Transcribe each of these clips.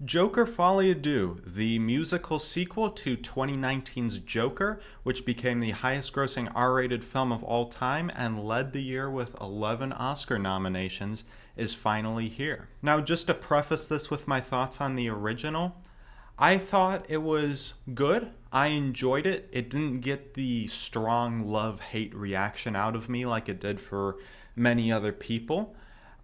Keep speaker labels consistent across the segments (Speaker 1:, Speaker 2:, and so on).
Speaker 1: Joker Folie, Deux, the musical sequel to 2019's Joker, which became the highest grossing R rated film of all time and led the year with 11 Oscar nominations, is finally here. Now, just to preface this with my thoughts on the original, I thought it was good. I enjoyed it. It didn't get the strong love hate reaction out of me like it did for many other people.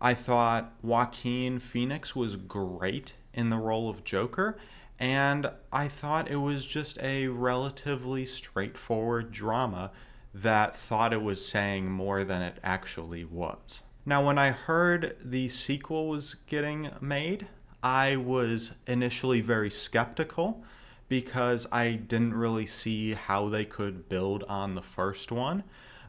Speaker 1: I thought Joaquin Phoenix was great in the role of Joker, and I thought it was just a relatively straightforward drama that thought it was saying more than it actually was. Now, when I heard the sequel was getting made, I was initially very skeptical because I didn't really see how they could build on the first one.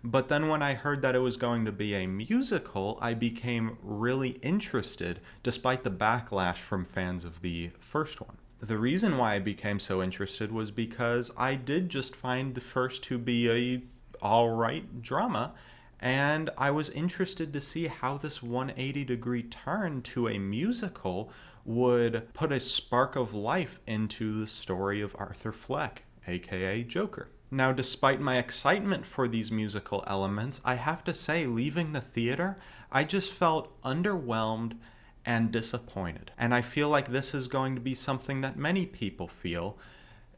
Speaker 1: But then when I heard that it was going to be a musical, I became really interested despite the backlash from fans of the first one. The reason why I became so interested was because I did just find the first to be a alright drama, and I was interested to see how this 180-degree turn to a musical would put a spark of life into the story of Arthur Fleck, aka Joker. Now, despite my excitement for these musical elements, I have to say, leaving the theater, I just felt underwhelmed and disappointed. And I feel like this is going to be something that many people feel,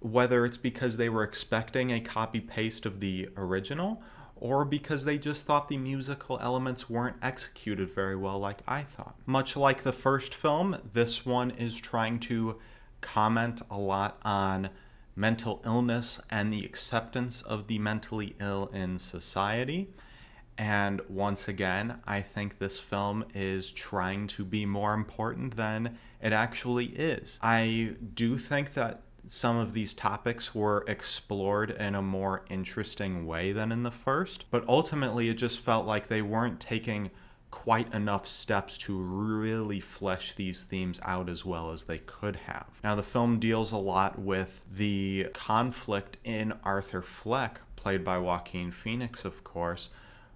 Speaker 1: whether it's because they were expecting a copy paste of the original or because they just thought the musical elements weren't executed very well like I thought. Much like the first film, this one is trying to comment a lot on mental illness and the acceptance of the mentally ill in society. And once again, I think this film is trying to be more important than it actually is. I do think that some of these topics were explored in a more interesting way than in the first, but ultimately it just felt like they weren't taking quite enough steps to really flesh these themes out as well as they could have. Now, the film deals a lot with the conflict in Arthur Fleck, played by Joaquin Phoenix, of course,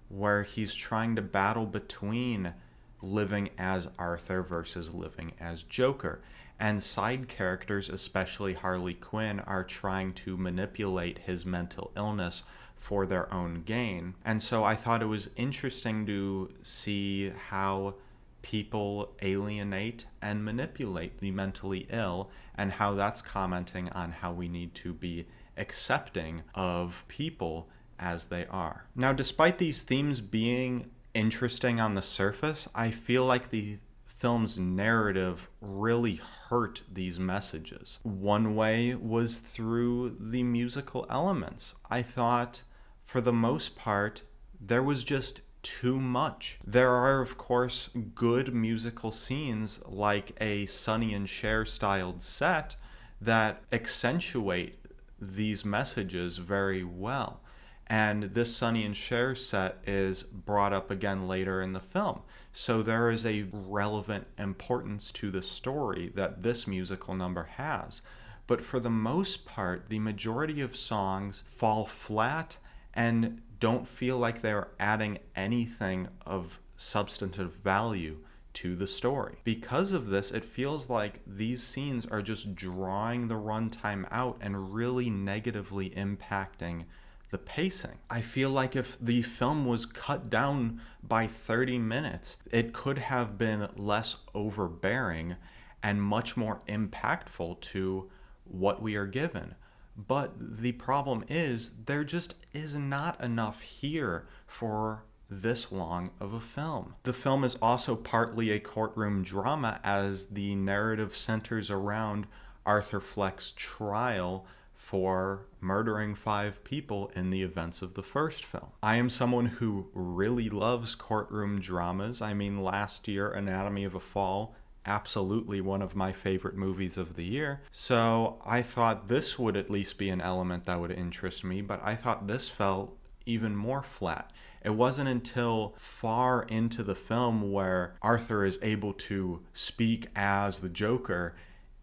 Speaker 1: where he's trying to battle between living as Arthur versus living as Joker. And side characters, especially Harley Quinn, are trying to manipulate his mental illness for their own gain. And so I thought it was interesting to see how people alienate and manipulate the mentally ill and how that's commenting on how we need to be accepting of people as they are. Now, despite these themes being interesting on the surface, I feel like the film's narrative really hurt these messages. One way was through the musical elements. I thought, for the most part, there was just too much. There are, of course, good musical scenes like a Sonny and Cher styled set that accentuate these messages very well. And this Sonny and Cher set is brought up again later in the film. So there is a relevant importance to the story that this musical number has. But for the most part, the majority of songs fall flat and don't feel like they're adding anything of substantive value to the story. Because of this, it feels like these scenes are just drawing the runtime out and really negatively impacting the pacing. I feel like if the film was cut down by 30 minutes, it could have been less overbearing and much more impactful to what we are given. But the problem is, there just is not enough here for this long of a film. The film is also partly a courtroom drama as the narrative centers around Arthur Fleck's trial for murdering 5 people in the events of the first film. I am someone who really loves courtroom dramas. I mean, last year, Anatomy of a Fall, absolutely one of my favorite movies of the year. So I thought this would at least be an element that would interest me, but I thought this felt even more flat. It wasn't until far into the film where Arthur is able to speak as the Joker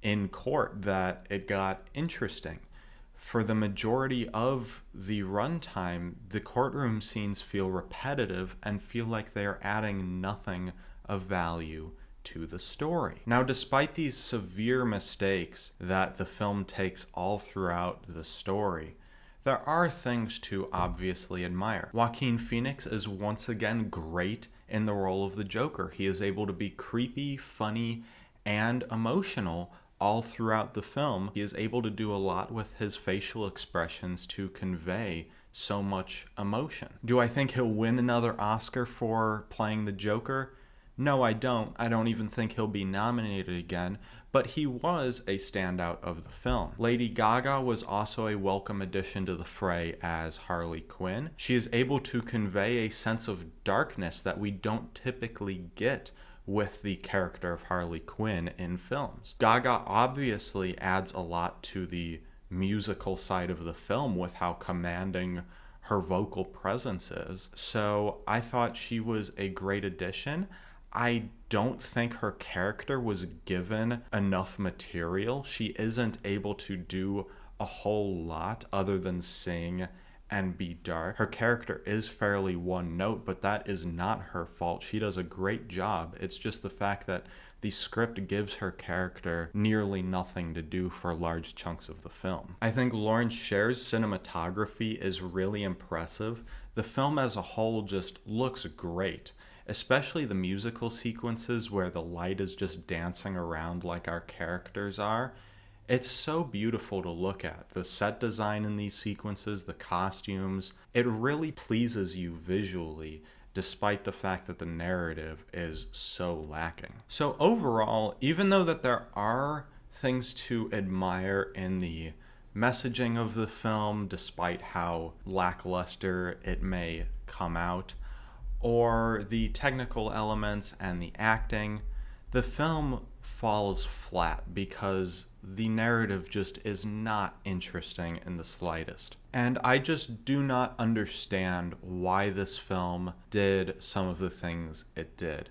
Speaker 1: in court that it got interesting. For the majority of the runtime, the courtroom scenes feel repetitive and feel like they are adding nothing of value to the story. Now, despite these severe mistakes that the film takes all throughout the story, there are things to obviously admire. Joaquin Phoenix is once again great in the role of the Joker. He is able to be creepy, funny, and emotional all throughout the film. He is able to do a lot with his facial expressions to convey so much emotion. Do I think he'll win another Oscar for playing the Joker? No, I don't. I don't even think he'll be nominated again, but he was a standout of the film. Lady Gaga was also a welcome addition to the fray as Harley Quinn. She is able to convey a sense of darkness that we don't typically get with the character of Harley Quinn in films. Gaga obviously adds a lot to the musical side of the film with how commanding her vocal presence is. So I thought she was a great addition. I don't think her character was given enough material. She isn't able to do a whole lot other than sing and be dark. Her character is fairly one note, but that is not her fault. She does a great job. It's just the fact that the script gives her character nearly nothing to do for large chunks of the film. I think Lawrence Sher's cinematography is really impressive. The film as a whole just looks great, especially the musical sequences where the light is just dancing around like our characters are. It's so beautiful to look at. The set design in these sequences, the costumes, it really pleases you visually, despite the fact that the narrative is so lacking. So overall, even though that there are things to admire in the messaging of the film, despite how lackluster it may come out, or the technical elements and the acting, the film falls flat because the narrative just is not interesting in the slightest. And I just do not understand why this film did some of the things it did.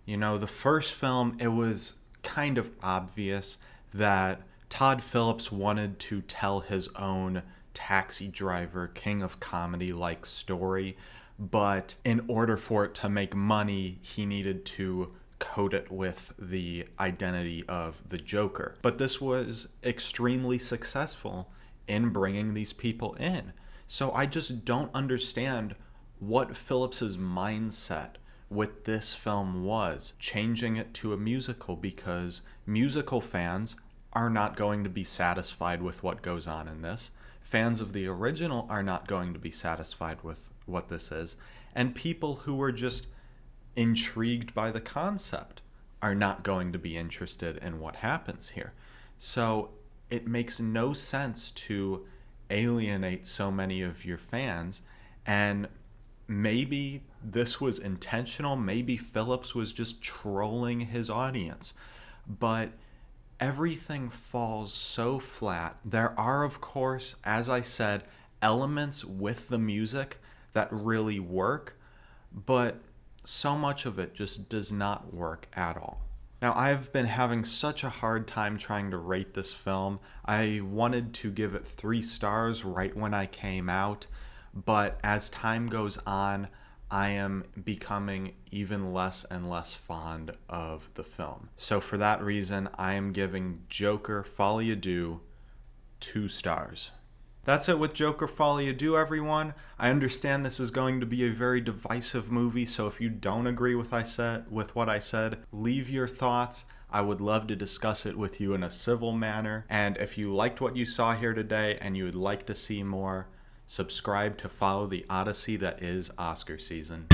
Speaker 1: You know, the first film, it was kind of obvious that Todd Phillips wanted to tell his own Taxi Driver, King of Comedy-like story, but in order for it to make money, he needed to coat it with the identity of the Joker. But this was extremely successful in bringing these people in. So I just don't understand what Phillips's mindset with this film was, changing it to a musical, because musical fans are not going to be satisfied with what goes on in this. Fans of the original are not going to be satisfied with what this is. And people who were just intrigued by the concept are not going to be interested in what happens here. So it makes no sense to alienate so many of your fans. And maybe this was intentional. Maybe Phillips was just trolling his audience. But everything falls so flat. There are, of course, as I said, elements with the music that really work, but so much of it just does not work at all. Now, I've been having such a hard time trying to rate this film. I wanted to give it 3 stars right when I came out, but as time goes on, I am becoming even less and less fond of the film. So for that reason, I am giving Joker Folie 2 stars. That's it with Joker Folie, everyone. I understand this is going to be a very divisive movie, so if you don't agree with what I said, leave your thoughts. I would love to discuss it with you in a civil manner. And if you liked what you saw here today and you would like to see more, subscribe to follow the odyssey that is Oscar season.